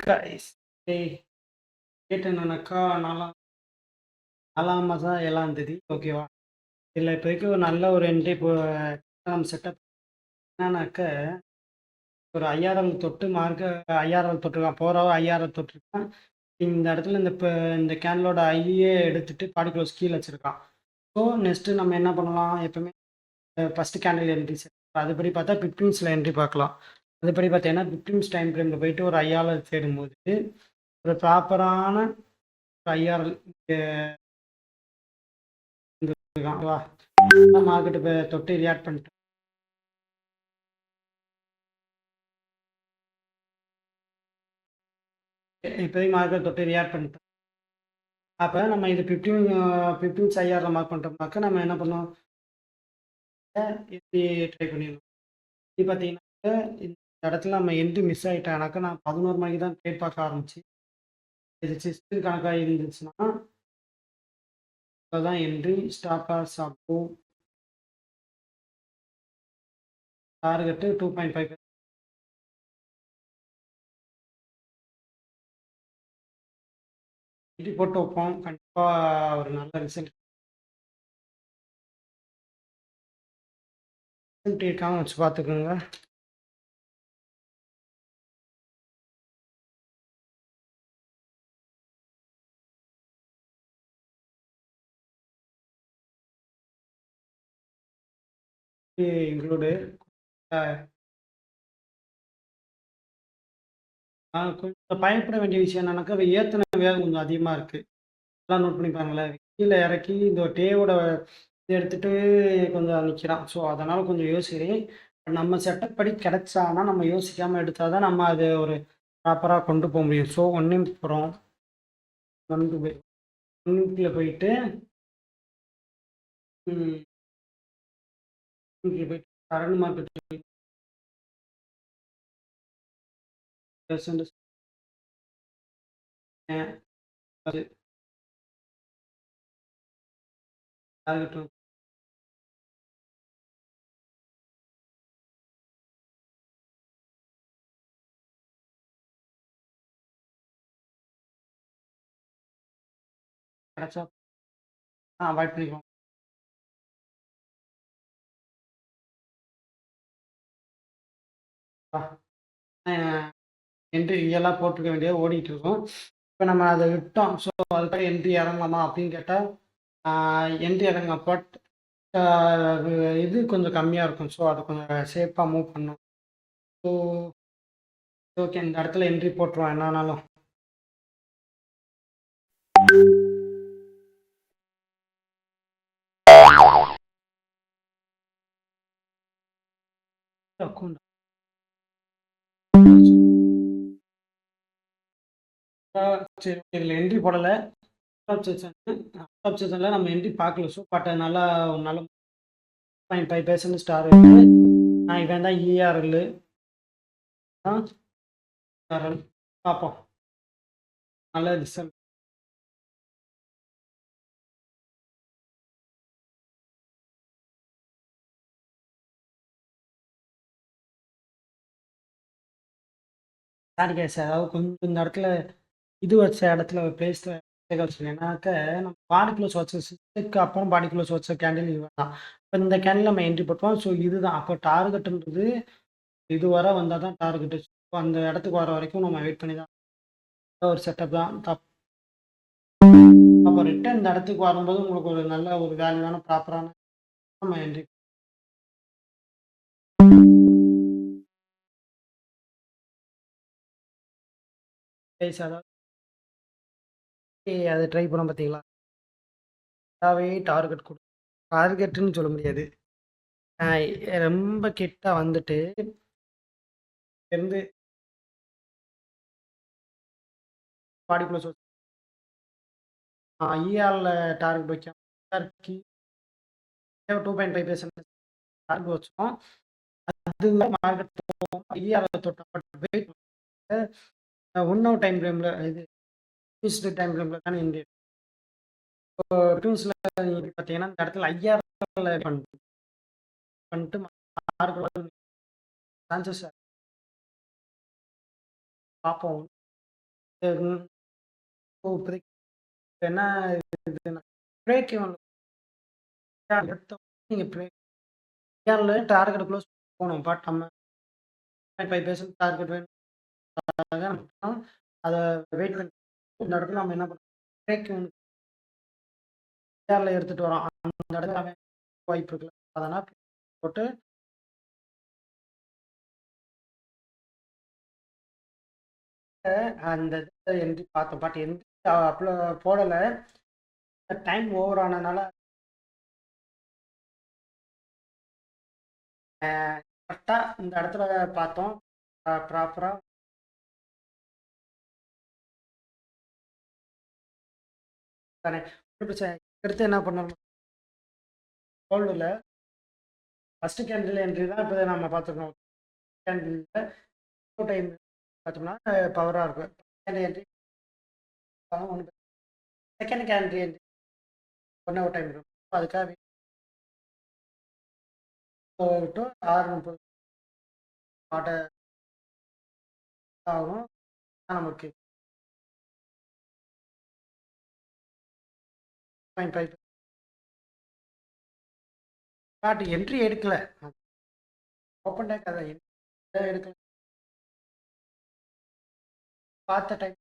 Guys date என்னன்னாக்கா நாலாம் மாதம் 7ஆம் தேதி ஓகேவா. இதில் இப்போதைக்கு ஒரு நல்ல ஒரு என்ட்ரி இப்போ நம்ம செட்டப் என்னன்னாக்க ஒரு 5000 தொட்டு மார்க்கு 5000 தொட்டிருக்கான் போகிற 5000 தொட்டிருக்கான். இந்த இடத்துல இந்த கேண்டலோட ஐயே எடுத்துட்டு பாடி க்ளோஸ் கீழே வச்சிருக்கான். ஸோ நெக்ஸ்ட்டு நம்ம என்ன பண்ணலாம், எப்பவுமே ஃபஸ்ட்டு கேண்டில் என்ட்ரி செட் அதுபடி பார்த்தா 15ஸில் என்ட்ரி பார்க்கலாம். அதுபடி பார்த்தீங்கன்னா 15 டைம் ஃப்ரேமில் போயிட்டு ஒரு 5000 தேடும்போது ஒரு ப்ராப்பரான 5000 மார்க்கெட்டு தொட்டு ரியாக்ட் பண்ணிட்டு இப்போதைக்கு மார்க்கெட் தொட்டு ரியாக்ட் பண்ணிட்டோம். அப்போ நம்ம இது 15 ஐஆரில் மார்க் பண்ணுறோம்னாக்கா நம்ம என்ன பண்ணோம், எப்படி ட்ரை பண்ணிடணும். இது பார்த்தீங்கன்னா இந்த இடத்துல நம்ம என்ட்ரி மிஸ் ஆகிட்டானாக்கா நான் 11 மணிக்கு தான் ட்ரேட் பார்க்க ஆரம்பிச்சு இது சிஸ்டம் கணக்காக இருந்துச்சுன்னா அதுதான் என்ட்ரி ஸ்டாப் அப்போ டார்கெட்டு 2.5 என்ட்ரி போட்டு வைப்போம். கண்டிப்பாக ஒரு நல்ல ரிசல்ட் இருக்காமல் வச்சு பார்த்துக்கோங்க. இன்க்ளூடு கொஞ்சம் பயப்பட வேண்டிய விஷயம் என்னன்னாக்கா ஏற்றின வேகம் கொஞ்சம் அதிகமாக இருக்குது. எல்லாம் நோட் பண்ணி பாருங்களேன், கீழே இறக்கி இந்த டேவோட இதை எடுத்துட்டு கொஞ்சம் நிற்கிறான். ஸோ அதனால் கொஞ்சம் யோசிக்கிறேன். நம்ம செட்டப் படி கிடைச்சானா நம்ம யோசிக்காமல் எடுத்தால் தான் நம்ம அது ஒரு ப்ராப்பராக கொண்டு போக முடியும். ஸோ ஒன்றையும் போகிறோம் ஒன்றுக்குள்ளே போயிட்டு போயிட்டு கரண்ட் மார்க்கெட் அது டார்கெட் கிடைச்சா அவாய்ட் பண்ணிக்கலாம். என்ட்ரி ரியலாக போட்டிருக்க வேண்டிய ஓடிட்டு இருக்கோம். இப்போ நம்ம அதை விட்டோம். ஸோ அதுக்காக என்ட்ரி இறங்கலாமா அப்படின்னு கேட்டால் என்ட்ரி இறங்க பட் இது கொஞ்சம் கம்மியாக இருக்கும். ஸோ அதை கொஞ்சம் சேஃபாக மூவ் பண்ணும். ஸோ ஓகே, இந்த இடத்துல என்ட்ரி போட்டுருவோம் என்னன்னாலும். அக்கௌண்ட் சரி, இதில் என்ட்ரி போடலை. செஷனில் நம்ம என்ட்ரி பார்க்கல. ஸோ பட் நல்லா ஒரு நல்ல 0.5% ஸ்டார் இருக்குது. இவன் தான் இஆர்எல் பார்ப்போம். நல்ல ரிசல்ட் கேஸ் அதாவது கொஞ்சம் இந்த இடத்துல இது வச்ச இடத்துல பிளேஸ் ஏன்னாக்க நம்ம பாடி க்ளோஸ் வச்ச சிஸ்டத்துக்கு அப்புறம் பாடி க்ளோஸ் வச்ச கேண்டில் இது தான். இப்போ இந்த கேண்டில் நம்ம என்ட்ரி போட்டோம். ஸோ இதுதான் அப்போ டார்கெட்டுன்றது இது வர வந்தால் தான் டார்கெட்டு. ஸோ அந்த இடத்துக்கு வர வரைக்கும் நம்ம வெயிட் பண்ணி தான் ஒரு செட்டப் தான் அப்போ ரிட்டன் இந்த இடத்துக்கு வரும்போது உங்களுக்கு ஒரு நல்ல ஒரு வேல்யூவான ப்ராப்பரான நம்ம என்ட்ரி பிளேஸ் அதாவது அதை ட்ரை பண்ண பார்த்தீங்களா, டார்கெட் கொடு டார்கெட்டுன்னு சொல்ல முடியாது. ரொம்ப கிட்ட வந்துட்டு இருந்து பாடி க்ளோஸ் ஐஆரில் டார்கெட் வைக்கும் 2.5% டார்கெட் வச்சோம். அது மார்க்கெட் ஐஆரில் தொட்ட வெயிட் ஒன் ஹவர் டைம் ஃப்ரேமில் இது டைம் ஃப்ரேமில் தானே இந்தியா டூஸில் பார்த்தீங்கன்னா இந்த இடத்துல ஐஆரில் பண்ணிட்டு மார்க்கெட் சான்சஸ் பார்ப்போம். ம். இப்போதைக்கு என்ன இதுன்னா, பிரேக் எடுத்த நீங்க பிரேக் டார்கெட் க்ளோஸ் போணும். பட் நம்ம 5% டார்கெட் வேணும். அத வெயிட் பண்ணி இந்த இடத்துல நம்ம என்ன பண்ணணும், பிரேக் எடுத்துட்டு வரோம். அந்த இடத்துல வாய்ப்பு இருக்குல்ல. அதனால போட்டு அந்த இத என்ட்ரி பார்த்தோம். பட் என்ட்ரி போடல. டைம் ஓவர் ஆனனால கரெக்ட்டா இந்த இடத்துல பார்த்தோம். ப்ராப்பரா தானே. அடுத்து என்ன பண்ணணும், கோல்டுல ஃபர்ஸ்ட் கேண்டில் என்ட்ரி தான் இப்போ நம்ம பார்த்துருக்கோம். கேண்டில்ல டைம் பார்த்தோம்னா பவரா இருக்கும். செகண்ட் என்ட்ரி ஒன்று, second candle entry 1 hour time இருக்கும். அதுக்காக டு 6:30 ஆர்டர் ஆகும். நமக்கு 0.5 பட் என்ட்ரி எடுக்கல. ஓப்பன் டேக் அதை எடுக்கல. பார்த்த டைம்